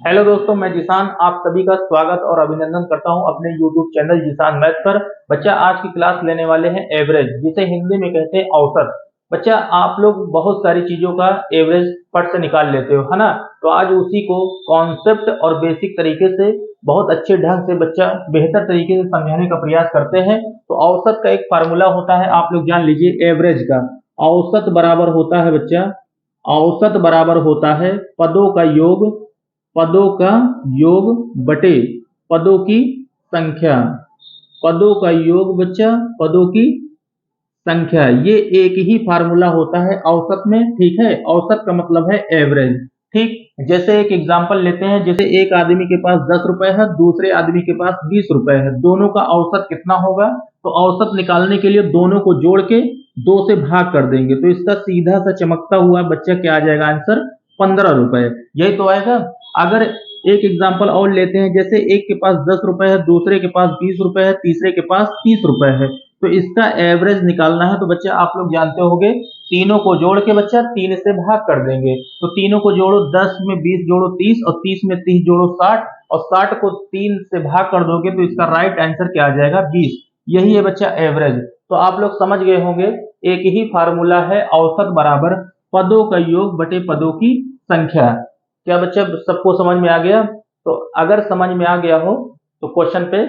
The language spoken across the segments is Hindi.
हेलो दोस्तों, मैं जिसान आप सभी का स्वागत और अभिनंदन करता हूं अपने YouTube चैनल जिसान मैथ पर। बच्चा आज की क्लास लेने वाले हैं एवरेज, जिसे हिंदी में कहते हैं औसत। बच्चा आप लोग बहुत सारी चीजों का एवरेज फट से निकाल लेते हो, है ना। तो आज उसी को कॉन्सेप्ट और बेसिक तरीके से बहुत अच्छे ढंग से बच्चा बेहतर तरीके से समझाने का प्रयास करते हैं। तो औसत का एक फार्मूला होता है, आप लोग जान लीजिए एवरेज का। औसत बराबर होता है बच्चा, औसत बराबर होता है पदों का योग बटे पदों की संख्या। पदों का योग बच्चा पदों की संख्या, ये एक ही फार्मूला होता है औसत में। ठीक है, औसत का मतलब है एवरेज। ठीक, जैसे एक एग्जांपल लेते हैं, जैसे एक आदमी के पास 10 रुपए है, दूसरे आदमी के पास 20 रुपए है, दोनों का औसत कितना होगा। तो औसत निकालने के लिए दोनों को जोड़ के 2 से भाग कर देंगे, तो इसका सीधा सा चमकता हुआ बच्चा क्या आ जाएगा आंसर, 15 रुपए। यही तो आएगा। अगर एक एग्जांपल और लेते हैं, जैसे एक के पास 10 रुपए है, दूसरे के पास 20 रुपए है, तीसरे के पास 30 रुपए है, तो इसका एवरेज निकालना है। तो बच्चा आप लोग जानते होंगे, तीनों को जोड़ के बच्चा 3 से भाग कर देंगे। तो तीनों को जोड़ो, 10 में 20 जोड़ो 30, और 30 में 30 जोड़ो 60, और 60 को 3 से भाग कर दोगे तो इसका राइट आंसर क्या आ जाएगा, 20। यही है बच्चा एवरेज। तो आप लोग समझ गए होंगे, एक ही फार्मूला है, औसत बराबर पदों का योग बटे पदों की संख्या। क्या बच्चा सबको समझ में आ गया? तो अगर समझ में आ गया हो तो क्वेश्चन पे,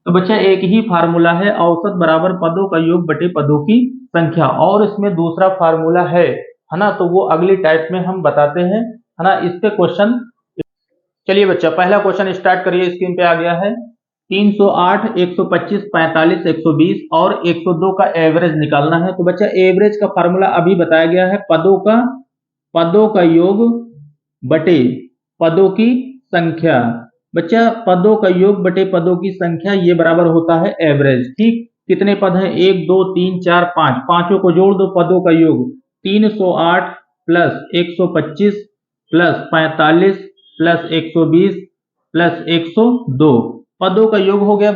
तो बच्चा एक ही फार्मूला है, औसत बराबर पदों का योग बटे पदों की संख्या। और इसमें दूसरा फार्मूला है ना, तो वो अगली टाइप में हम बताते हैं, है ना। इस पे क्वेश्चन, चलिए बच्चा पहला क्वेश्चन स्टार्ट करिए। स्क्रीन पे आ गया है, 308, 125, 45, 120 और 102 का एवरेज निकालना है। तो बच्चा एवरेज का फार्मूला अभी बताया गया है, पदों का योग बटे पदों की संख्या। बच्चा पदों का योग बटे पदों की संख्या, ये बराबर होता है एवरेज। ठीक, कितने पद हैं, 1 2 3 4 5, पांचों को जोड़ दो, पदों का योग 308 प्लस 125 प्लस 45 प्लस 120 प्लस 102, पदों का योग हो गया।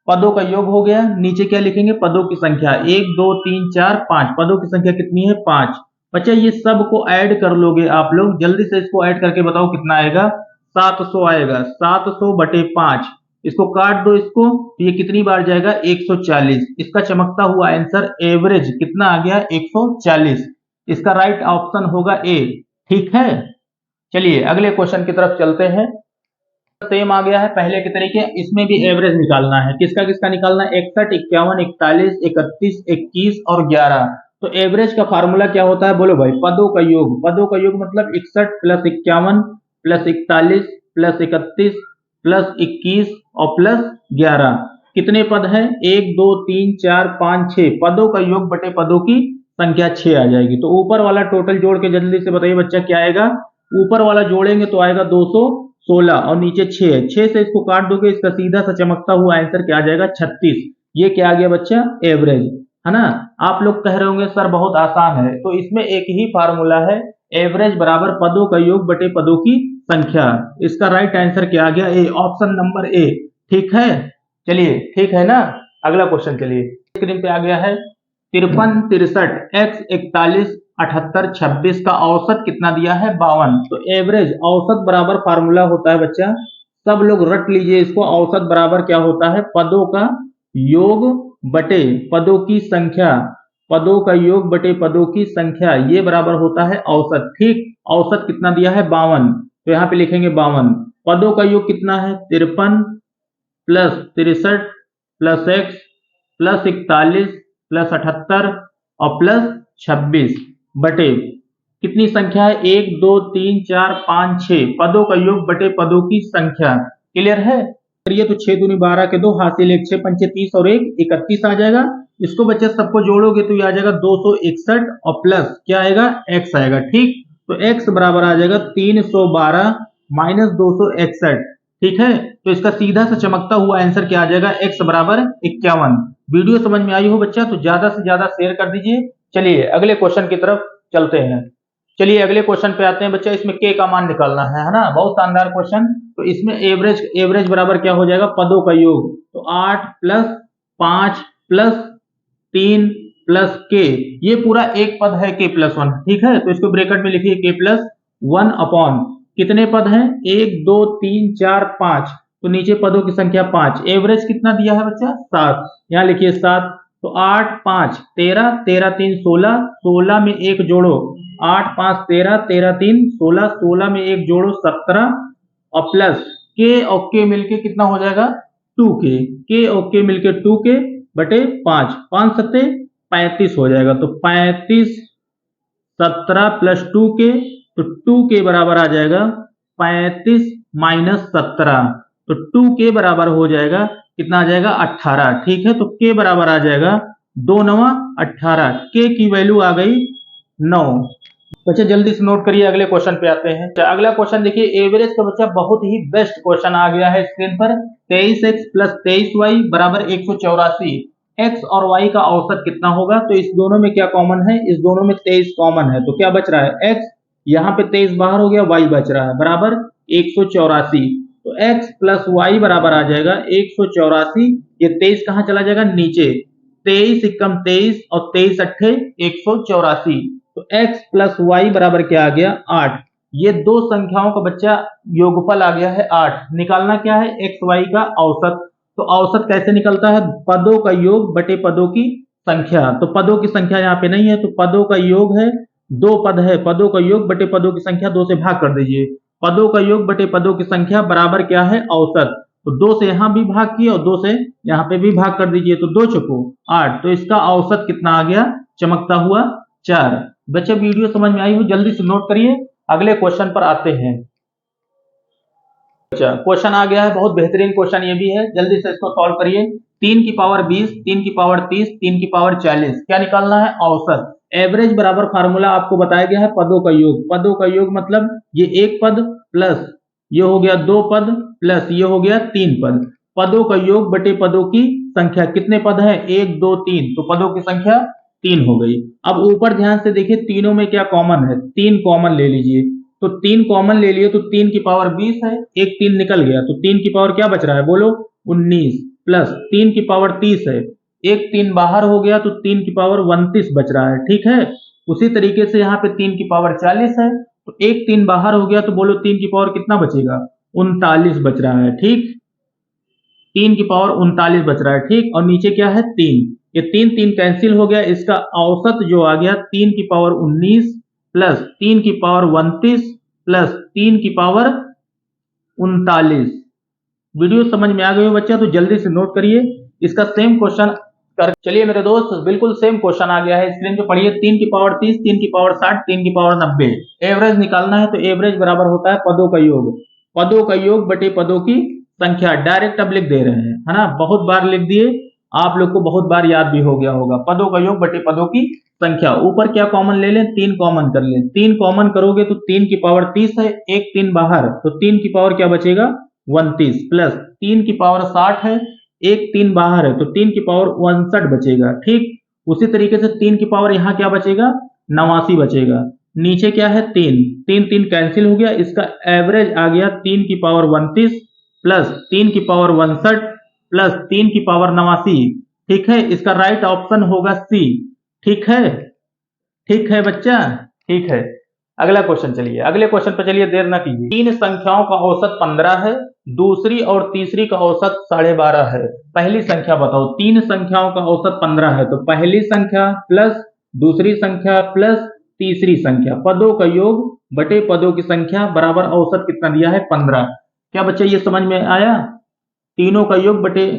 पदों का योग हो गया, नीचे क्या लिखेंगे, पदों की संख्या 1 2 3 4 5, पदों की संख्या कितनी है, 5। बच्चा ये सब को ऐड कर लोगे आप लोग, जल्दी से इसको ऐड करके बताओ कितना आएगा, 700 आएगा। 700 बटे 5, इसको काट दो इसको, तो ये कितनी बार जाएगा, 140। इसका चमकता हुआ आंसर एवरेज कितना आ गया, 140। इसका राइट ऑप्शन होगा ए। ठीक है, चलिए अगले क्वेश्चन की तरफ चलते हैं। सेम आ गया है पहले के तरीके, इसमें भी एवरेज निकालना है। किसका किसका निकालना है, 61, 51, 41, 31, 21 और 11। तो एवरेज का फार्मूला क्या होता है, बोलो भाई, पदों का योग। पदों का योग मतलब 61 प्लस 51 प्लस 41 प्लस 31 प्लस 21 और प्लस 11। कितने पद हैं, 1 2 3 4 5 6, पदों का योग बटे पदों की संख्या 6 आ जाएगी। तो ऊपर वाला टोटल जोड़ के जल्दी से बताइए बच्चा क्या आएगा। ऊपर वाला जोड़ेंगे तो आएगा 216, और नीचे 6 है, 6 से इसको काट दोगे, इसका सीधा सा चमकता हुआ आंसर क्या आ जाएगा, 36। ये क्या आ गया बच्चा, एवरेज, है ना। आप लोग कह रहे होंगे सर बहुत आसान है, तो इसमें एक ही फार्मूला है, एवरेज बराबर पदों का योग बटे पदों की संख्या। इसका राइट आंसर क्या आ गया, ए, ऑप्शन नंबर ए। ठीक है, चलिए ठीक है ना। अगला क्वेश्चन चलिए, स्क्रीन पे आ गया है, 53, 63, x 41, 78, 26 का औसत कितना दिया है, 52। तो एवरेज औसत बराबर फार्मूला होता है बच्चा, सब लोग रट लीजिए इसको। औसत बराबर क्या होता है, पदों का योग बटे पदों की संख्या। पदों का योग बटे पदों की संख्या, ये बराबर होता है औसत। ठीक, औसत कितना दिया है, 52, तो यहाँ पे लिखेंगे 52। पदों का योग कितना है, 53 plus 63 plus x plus 41 plus 78 और प्लस 26 बटे कितनी संख्या है, 1 2 3 4 5 6, पदों का योग बटे पदों की संख्या। क्लियर है, करिए तो 6 दूनी 12 के 2, हासिल 1 6 पंचे 30 और 1 31 आ जाएगा। इसको बच्चे सबको जोड़ोगे तो ये आ जाएगा 261 और प्लस क्या आएगा, x आएगा। ठीक, तो x बराबर आ जाएगा 312 माइनस 261। ठीक है, तो इसका सीधा सा चमकता हुआ आंसर क्या आ जाएगा, x बराबर 51। वीडियो समझ में आई हो बच्चा तो ज्यादा से ज्यादा शेयर कर दीजिए। चलिए अगले क्वेश्चन की तरफ चलते हैं। चलिए अगले क्वेश्चन पे आते हैं बच्चा, इसमें k का मान निकालना है ना, बहुत शानदार क्वेश्चन। तो इसमें एवरेज बराबर क्या हो जाएगा, पदों का योग। तो 8 प्लस 5 प्लस 3 प्लस k, ये पूरा एक पद है k प्लस 1। ठीक है, तो इसको ब्रैकेट में लिखिए k प्लस 1 अपॉन कितने पद हैं? 1 2 3 4 5, तो नीचे पदों की संख्या 5। एवरेज कितना दिया है बच्चा? 7। यहाँ लिखिए 7। तो 8 5 13, 13 3 16, 16 में एक जोड़ो 8 5 13, 13 3 16, 16 में एक जोड़ो 17 और प्लस के और के मिलके कितना हो जाएगा? 2k और के मिलके 2k बटे 5, 5 सत्ते 35 हो जाएगा। तो 35 17 प्लस 2k, तो 2k बराबर आ जाएगा 35 माइनस 17, तो 2k बराबर हो जाएगा कितना आ जाएगा? 18। ठीक है, तो k बराबर आ जाएगा 2 9 18, k की वैल्यू आ गई 9। बच्चे जल्दी से नोट करिए, अगले क्वेश्चन पे आते हैं। तो अगला क्वेश्चन देखिए, एवरेज का बच्चा बहुत ही बेस्ट क्वेश्चन आ गया है स्क्रीन पर। 23x प्लस 23y बराबर 184। x और y का औसत कितना होगा? तो इस दोनों में क्या कॉमन है? इस दोनों में 23 कॉमन है, तो क्या बच रहा है? x, यहाँ पे 23 बाहर हो गया, y बच रहा है बराबर 184। तो x प्लस वाई बराबर आ जाएगा 184। ये 23 कहाँ चला जाएगा? नीचे। 23 एकम 23 और 23 अट्ठे 184। तो x प्लस वाई बराबर क्या आ गया? 8। ये दो संख्याओं का बच्चा योगफल आ गया है 8। निकालना क्या है? x y का औसत। तो औसत कैसे निकलता है? पदों का योग बटे पदों की संख्या। तो पदों की संख्या यहाँ पे नहीं है, तो पदों का योग है, 2 पद है, पदों का योग बटे पदों की संख्या 2 से भाग कर दीजिए। पदों का योग बटे पदों की संख्या बराबर क्या है? औसत। तो 2 से यहां भी भाग किए और 2 से यहां पे भी भाग कर दीजिए, तो 2 चौको 8। तो इसका औसत कितना आ गया? चमकता हुआ 4। बच्चे वीडियो समझ में आई हो? जल्दी से नोट करिए, अगले क्वेश्चन पर आते हैं। अच्छा, क्वेश्चन आ गया है, बहुत बेहतरीन क्वेश्चन ये भी है, जल्दी से इसको सॉल्व करिए। 3 की पावर 20, 3 की पावर 30, 3 की पावर 40, क्या निकालना है? औसत। एवरेज बराबर फार्मूला आपको बताया गया है पदों का योग। पदों का योग मतलब ये एक पद प्लस ये हो गया 2 पद प्लस ये हो गया 3 पद। पदों का योग बटे पदों की संख्या। कितने पद है? 1 2 3, तो पदों की संख्या 3 हो गई। अब ऊपर ध्यान से देखिए, तीनों में क्या कॉमन है? 3 कॉमन ले लीजिए। तो 3 कॉमन ले लिए, तो 3 की पावर 20 है, एक 3 निकल गया, तो 3 की पावर क्या बच रहा है? बोलो 19, प्लस 3 की पावर 30 है, एक 3 बाहर हो गया, तो 3 की पावर 29 बच रहा है। ठीक है, उसी तरीके से यहाँ पे 3 की पावर 40 है, तो एक 3 बाहर हो गया, तो बोलो 3 की पावर कितना बचेगा? 39 बच रहा है। ठीक, 3 की पावर 39 बच रहा है। ठीक, और नीचे क्या है? 3। ये 3 3 कैंसिल हो गया, इसका औसत जो आ गया 3 की पावर 19 प्लस 3 की पावर 29 प्लस 3 की पावर 39। वीडियो समझ में आ गई हो बच्चा? तो जल्दी से नोट करिए, इसका सेम क्वेश्चन कर। चलिए मेरे दोस्त, बिल्कुल सेम क्वेश्चन आ गया है स्क्रीन पे, पढ़िए। 3 की पावर 30, 3 की पावर 60, 3 की पावर 90। एवरेज निकालना है, तो एवरेज बराबर होता है पदों का योग। पदों का योग बटे पदों की संख्या। डायरेक्ट अब लिख दे रहे हैं, है ना? बहुत बार लिख दिए, आप लोग को बहुत बार याद भी हो गया होगा। पदों का योग बटे पदों की संख्या। ऊपर क्या कॉमन ले लें? 3 कॉमन कर लें। 3 कॉमन करोगे तो 3 की पावर 30 है, एक 3 बाहर, तो 3 की पावर क्या बचेगा? 29 प्लस 3 की पावर 60 है, एक 3 बाहर है, तो 3 की पावर 59 बचेगा। ठीक, उसी तरीके से 3 की पावर यहाँ क्या बचेगा? 89 बचेगा। नीचे क्या है? 3 3 3 कैंसिल हो गया, इसका एवरेज आ गया 3 की पावर 29 प्लस 3 की पावर 59 प्लस 3 की पावर 89। ठीक है, इसका राइट ऑप्शन होगा सी। ठीक है, ठीक है बच्चा, ठीक है। अगला क्वेश्चन, चलिए अगले क्वेश्चन पर चलिए, देर ना कीजिए। 3 संख्याओं का औसत 15 है, दूसरी और तीसरी का औसत 12.5 है। पहली संख्या बताओ। 3 संख्याओं का औसत 15 है, तो पहली संख्या प्लस दूसरी संख्या प्लस तीसरी संख्या, पदों का योग बटे पदों की संख्या बराबर औसत कितना दिया है? 15। क्या बच्चा ये समझ में आया? तीनों का योग बटे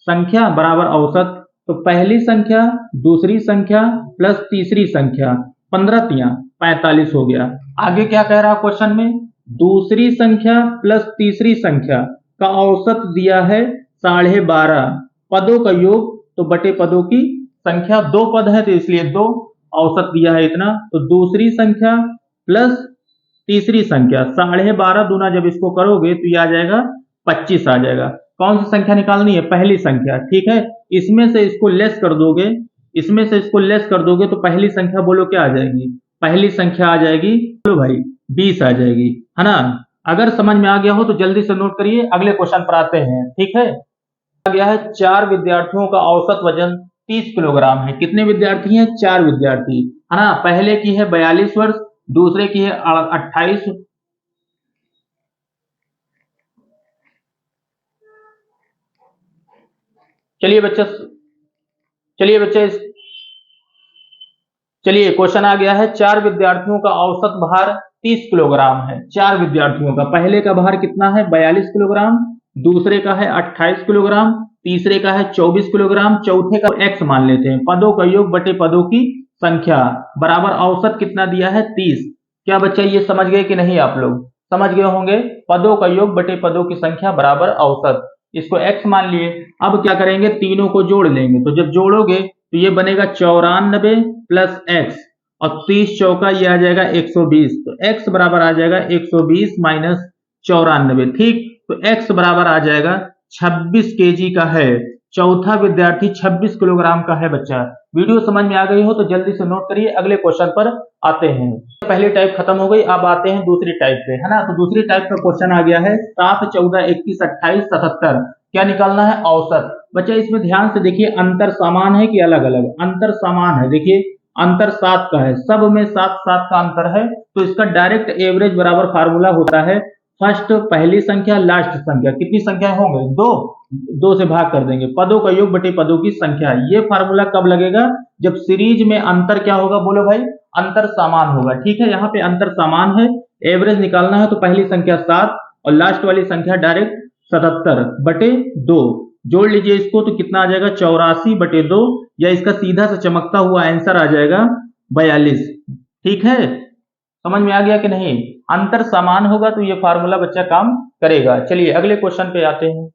संख्या बराबर औसत। तो पहली संख्या दूसरी संख्या प्लस तीसरी संख्या, 15 तिया 45 हो गया। आगे क्या कह रहा क्वेश्चन में? दूसरी संख्या प्लस तीसरी संख्या का औसत दिया है 12.5। पदों का योग तो बटे पदों की संख्या, 2 पद है तो इसलिए 2, औसत दिया है इतना। तो दूसरी संख्या प्लस तीसरी संख्या, 12.5 दूना जब इसको करोगे तो ये आ जाएगा 25 आ जाएगा। कौन सी संख्या निकालनी है? पहली संख्या। ठीक है, इसमें से इसको लेस कर दोगे, इसमें से इसको लेस कर दोगे, तो पहली संख्या बोलो क्या आ जाएगी? पहली संख्या आ जाएगी, बोलो भाई 20 आ जाएगी, है ना? अगर समझ में आ गया हो तो जल्दी से नोट करिए, अगले क्वेश्चन पर आते हैं। ठीक है, आ गया है 4 विद्यार्थियों का औसत वजन 30 किलोग्राम है। कितने विद्यार्थी हैं? 4 विद्यार्थी, है ना? पहले की है 42 वर्ष, दूसरे की है 28 चलिए बच्चा, चलिए बच्चे, चलिए क्वेश्चन आ गया है। 4 विद्यार्थियों का औसत भार 30 किलोग्राम है। 4 विद्यार्थियों का, पहले का भार कितना है 42 किलोग्राम, दूसरे का है 28 किलोग्राम, तीसरे का है 24 किलोग्राम, चौथे का x मान लेते हैं। पदों का योग बटे पदों की संख्या बराबर औसत कितना दिया है 30। क्या बच्चा ये समझ गए कि नहीं? आप लोग समझ गए होंगे। पदों का योग बटे पदों की संख्या बराबर औसत, इसको x मान लिए। अब क्या करेंगे, तीनों को जोड़ लेंगे। तो जब जोड़ोगे तो ये बनेगा 94 प्लस x, और 30 चौका ये आ जाएगा 120। तो x बराबर आ जाएगा 120 माइनस 94। ठीक, तो x बराबर आ जाएगा 26 केजी का है। चौथा विद्यार्थी 26 किलोग्राम का है। बच्चा वीडियो समझ में आ गई हो तो जल्दी से नोट करिए, अगले क्वेश्चन पर आते हैं। पहली टाइप खत्म हो गई, अब आते हैं दूसरी टाइप पे, है ना। तो दूसरी टाइप का क्वेश्चन आ गया है 7, 14, 21, 28, 77। क्या निकालना है? औसत। बच्चा इसमें ध्यान से देखिए, अंतर समान है कि अलग अलग? अंतर समान है। देखिए अंतर 7 का है, सब में 7 7 का अंतर है। तो इसका डायरेक्ट एवरेज बराबर फार्मूला होता है फर्स्ट पहली संख्या लास्ट संख्या। कितनी संख्या होंगे? 2, 2 से भाग कर देंगे। पदों का योग बटे पदों की संख्या। ये फार्मूला कब लगेगा? जब सीरीज में अंतर क्या होगा? बोलो भाई, अंतर समान होगा। ठीक है, यहाँ पे अंतर समान है, एवरेज निकालना है। तो पहली संख्या 7 और लास्ट वाली संख्या डायरेक्ट 77 बटे 2। जोड़ लीजिए इसको तो कितना आ जाएगा? 84 बटे 2, या इसका सीधा सा चमकता हुआ आंसर आ जाएगा 42। ठीक है, समझ में आ गया कि नहीं? अंतर समान होगा तो ये फार्मूला बच्चा काम करेगा। चलिए अगले क्वेश्चन पे आते हैं।